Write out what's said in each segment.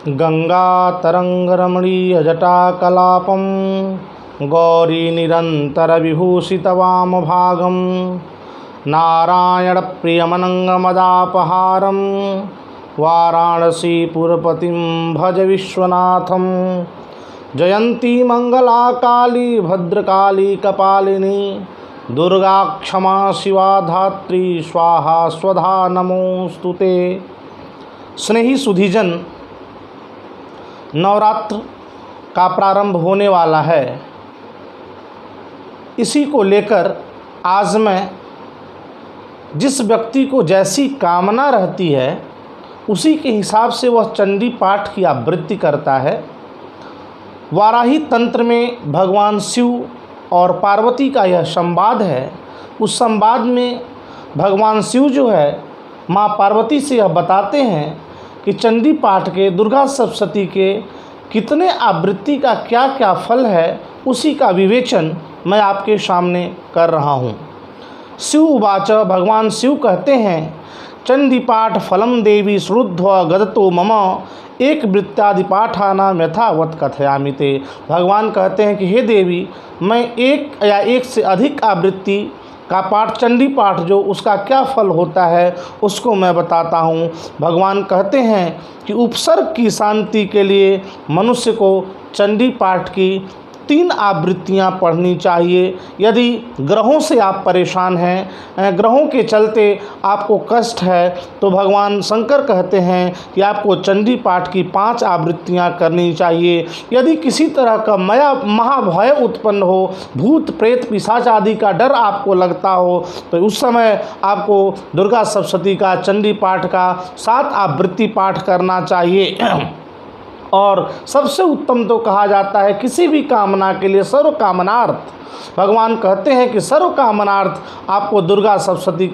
गंगातरंगरमणीयजटाकलापं गौरीनिरन्तरविभूषितवामभागं नारायणप्रियमनङ्गमदापहारं वाराणसीपुरपतिं भज विश्वनाथं। जयंती मंगला काली भद्रकाली कपालिनी दुर्गा क्षमा शिवा धात्री स्वाहा स्वधा नमोस्तुते। स्नेही सुधीजन, नवरात्र का प्रारंभ होने वाला है। इसी को लेकर आज मैं जिस व्यक्ति को जैसी कामना रहती है उसी के हिसाब से वह चंडी पाठ की आवृत्ति करता है। वाराही तंत्र में भगवान शिव और पार्वती का यह संवाद है। उस संवाद में भगवान शिव जो है माँ पार्वती से यह बताते हैं कि चंडी पाठ के, दुर्गा सप्तशती के कितने आवृत्ति का क्या क्या फल है, उसी का विवेचन मैं आपके सामने कर रहा हूँ। शिव उवाच, भगवान शिव कहते हैं, चंडी पाठ फलम देवी श्रुध्वा गदतो मम एक वृत्तादि पाठानाम यथावत कथयामि ते। भगवान कहते हैं कि हे देवी, मैं एक या एक से अधिक आवृत्ति का पाठ, चंडी पाठ जो उसका क्या फल होता है उसको मैं बताता हूँ। भगवान कहते हैं कि उपसर्ग की शांति के लिए मनुष्य को चंडी पाठ की 3 आवृत्तियाँ पढ़नी चाहिए। यदि ग्रहों से आप परेशान हैं, ग्रहों के चलते आपको कष्ट है, तो भगवान शंकर कहते हैं कि आपको चंडी पाठ की 5 आवृत्तियाँ करनी चाहिए। यदि किसी तरह का महाभय उत्पन्न हो, भूत प्रेत पिशाच आदि का डर आपको लगता हो, तो उस समय आपको दुर्गा सप्तशती का चंडी पाठ का 7 आवृत्ति पाठ करना चाहिए। और सबसे उत्तम तो कहा जाता है किसी भी कामना के लिए सर्व कामनार्थ। भगवान कहते हैं कि सर्व कामनार्थ आपको दुर्गा सप्तशती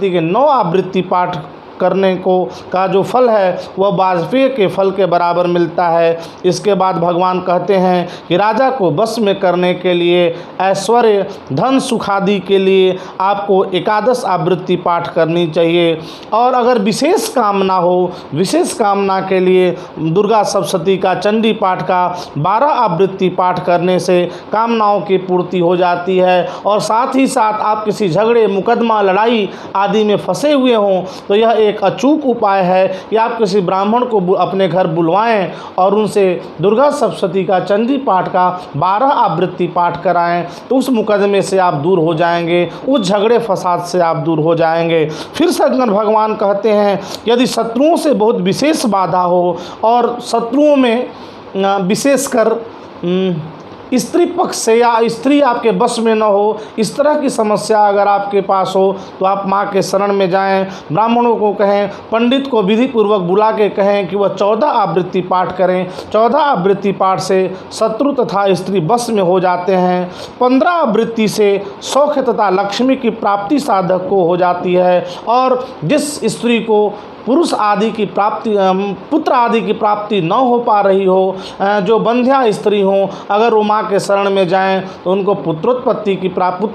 के 9 आवृत्ति पाठ करने को का जो फल है वह वाजपेय के फल के बराबर मिलता है। इसके बाद भगवान कहते हैं कि राजा को वश में करने के लिए, ऐश्वर्य धन सुख आदि के लिए आपको 11 आवृत्ति पाठ करनी चाहिए। और अगर विशेष कामना हो, विशेष कामना के लिए दुर्गा सप्तशती का चंडी पाठ का 12 आवृत्ति पाठ करने से कामनाओं की पूर्ति हो जाती है। और साथ ही साथ आप किसी झगड़े, मुकदमा, लड़ाई आदि में फंसे हुए हों तो यह एक अचूक उपाय है कि आप किसी ब्राह्मण को अपने घर बुलवाएं और उनसे दुर्गा सप्तशती का चंडी पाठ का 12 आवृत्ति पाठ कराएं, तो उस मुकदमे से आप दूर हो जाएंगे, उस झगड़े फसाद से आप दूर हो जाएंगे। फिर सज्जन भगवान कहते हैं यदि शत्रुओं से बहुत विशेष बाधा हो और शत्रुओं में विशेषकर स्त्री पक्ष से या स्त्री आपके बस में न हो, इस तरह की समस्या अगर आपके पास हो तो आप माँ के शरण में जाएं। ब्राह्मणों को कहें, पंडित को विधि पूर्वक बुला के कहें कि वह 14 आवृत्ति पाठ करें। 14 आवृत्ति पाठ से शत्रु तथा स्त्री बस में हो जाते हैं। 15 आवृत्ति से सौख्य तथा लक्ष्मी की प्राप्ति साधक को हो जाती है। और जिस स्त्री को पुरुष आदि की प्राप्ति, पुत्र आदि की प्राप्ति न हो पा रही हो, जो बंध्या स्त्री हों, अगर वो माँ के शरण में जाएं तो उनको पुत्र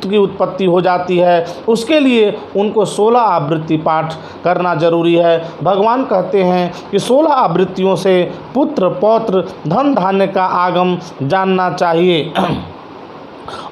की उत्पत्ति हो जाती है। उसके लिए उनको 16 आवृत्ति पाठ करना जरूरी है। भगवान कहते हैं कि 16 आवृत्तियों से पुत्र, पौत्र, धन धान्य का आगम जानना चाहिए।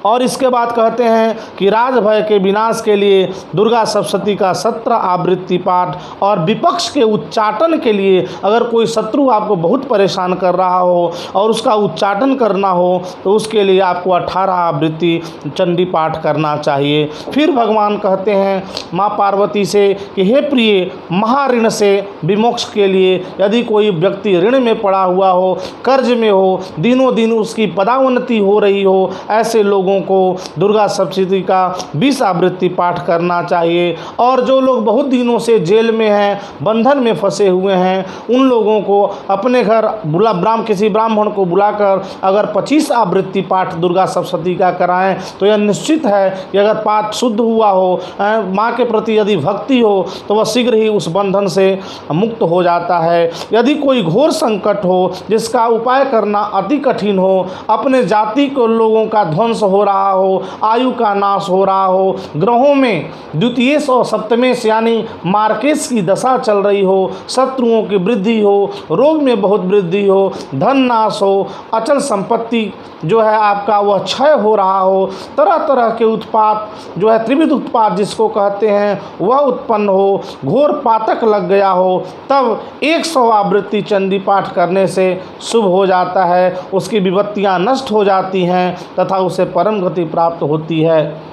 और इसके बाद कहते हैं कि राजभय के विनाश के लिए दुर्गा सप्तशती का 17 आवृत्ति पाठ, और विपक्ष के उच्चाटन के लिए अगर कोई शत्रु आपको बहुत परेशान कर रहा हो और उसका उच्चाटन करना हो तो उसके लिए आपको 18 आवृत्ति चंडी पाठ करना चाहिए। फिर भगवान कहते हैं माँ पार्वती से कि हे प्रिय, महाऋण से विमोक्ष के लिए यदि कोई व्यक्ति ऋण में पड़ा हुआ हो, कर्ज में हो, दिनों दिन उसकी पदावन्नति हो रही हो, ऐसे लोगों को दुर्गा सप्तशती का 20 आवृत्ति पाठ करना चाहिए। और जो लोग बहुत दिनों से जेल में हैं, बंधन में फंसे हुए हैं, उन लोगों को अपने घर किसी ब्राह्मण को बुलाकर अगर 25 आवृत्ति पाठ दुर्गा सप्तशती का कराएं तो यह निश्चित है कि अगर पाठ शुद्ध हुआ हो, माँ के प्रति यदि भक्ति हो, तो वह शीघ्र ही उस बंधन से मुक्त हो जाता है। यदि कोई घोर संकट हो जिसका उपाय करना अति कठिन हो, अपने जाति को लोगों का ध्वंस हो हो रहा हो, आयु का नाश हो रहा हो, ग्रहों में द्वितीयेश और सप्तमेश यानी मार्केश की दशा चल रही हो, शत्रुओं की वृद्धि हो, रोग में बहुत वृद्धि हो, धन नाश हो, अचल संपत्ति जो है आपका वह क्षय हो रहा हो, तरह तरह के उत्पात जो है त्रिविध उत्पात जिसको कहते हैं वह उत्पन्न हो, घोर पातक लग गया हो, तब 100 आवृत्ति चंडी पाठ करने से शुभ हो जाता है, उसकी विपत्तियां नष्ट हो जाती हैं तथा उसे परम गति प्राप्त होती है।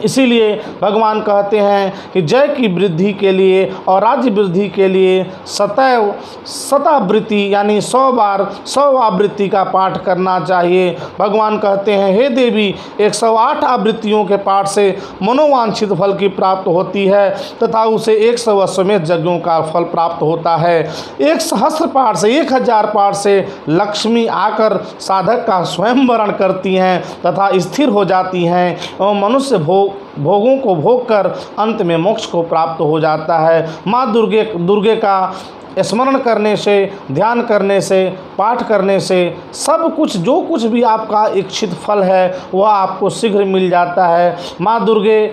इसीलिए भगवान कहते हैं कि जय की वृद्धि के लिए और राज्य वृद्धि के लिए सदैव शतावृत्ति यानी 100 बार 100 आवृत्ति का पाठ करना चाहिए। भगवान कहते हैं हे देवी 108 आवृत्तियों के पाठ से मनोवांछित फल की प्राप्त होती है तथा उसे 100 अश्वमेध यज्ञों का फल प्राप्त होता है। 1 सहस्त्र पाठ से 1000 पाठ से लक्ष्मी आकर साधक का स्वयं वरण करती हैं तथा स्थिर हो जाती हैं और मनुष्य भोगों को भोग कर अंत में मोक्ष को प्राप्त हो जाता है। माँ दुर्गे का स्मरण करने से, ध्यान करने से, पाठ करने से सब कुछ जो कुछ भी आपका इच्छित फल है वह आपको शीघ्र मिल जाता है। माँ दुर्गे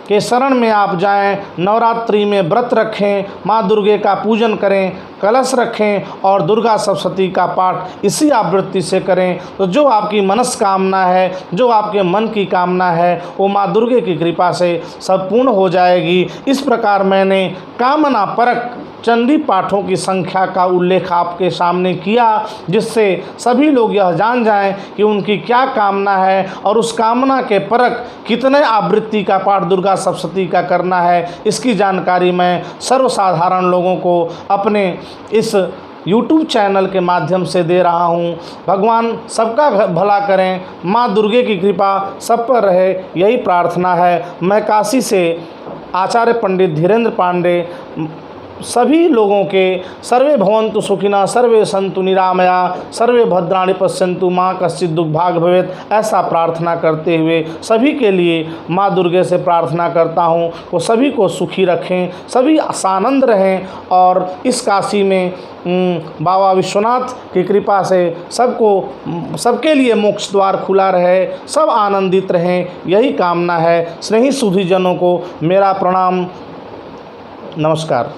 के शरण में आप जाएं, नवरात्रि में व्रत रखें, माँ दुर्गे का पूजन करें, कलश रखें और दुर्गा सप्तशती का पाठ इसी आवृत्ति से करें तो जो आपकी मनस्कामना है, जो आपके मन की कामना है वो माँ दुर्गे की कृपा से सब पूर्ण हो जाएगी। इस प्रकार मैंने कामना परक चंडी पाठों की संख्या का उल्लेख आपके सामने किया जिससे सभी लोग यह जान जाएं कि उनकी क्या कामना है और उस कामना के परक कितने आवृत्ति का पाठ दुर्गा सप्तशती का करना है, इसकी जानकारी मैं सर्वसाधारण लोगों को अपने इस YouTube चैनल के माध्यम से दे रहा हूँ। भगवान सबका भला करें, माँ दुर्गे की कृपा सब पर रहे, यही प्रार्थना है। मैं काशी से आचार्य पंडित धीरेन्द्र पांडे सभी लोगों के सर्वे भवन्तु सुखिनः, सर्वे सन्तु निरामया, सर्वे भद्राणि पश्यन्तु, माँ कश्चित् दुर्भाग्य भवेत्, ऐसा प्रार्थना करते हुए सभी के लिए माँ दुर्गे से प्रार्थना करता हूँ वो सभी को सुखी रखें, सभी आनंद रहें और इस काशी में बाबा विश्वनाथ की कृपा से सबके लिए मोक्ष द्वार खुला रहे, सब आनंदित रहें, यही कामना है। स्नेही सुधीजनों को मेरा प्रणाम, नमस्कार।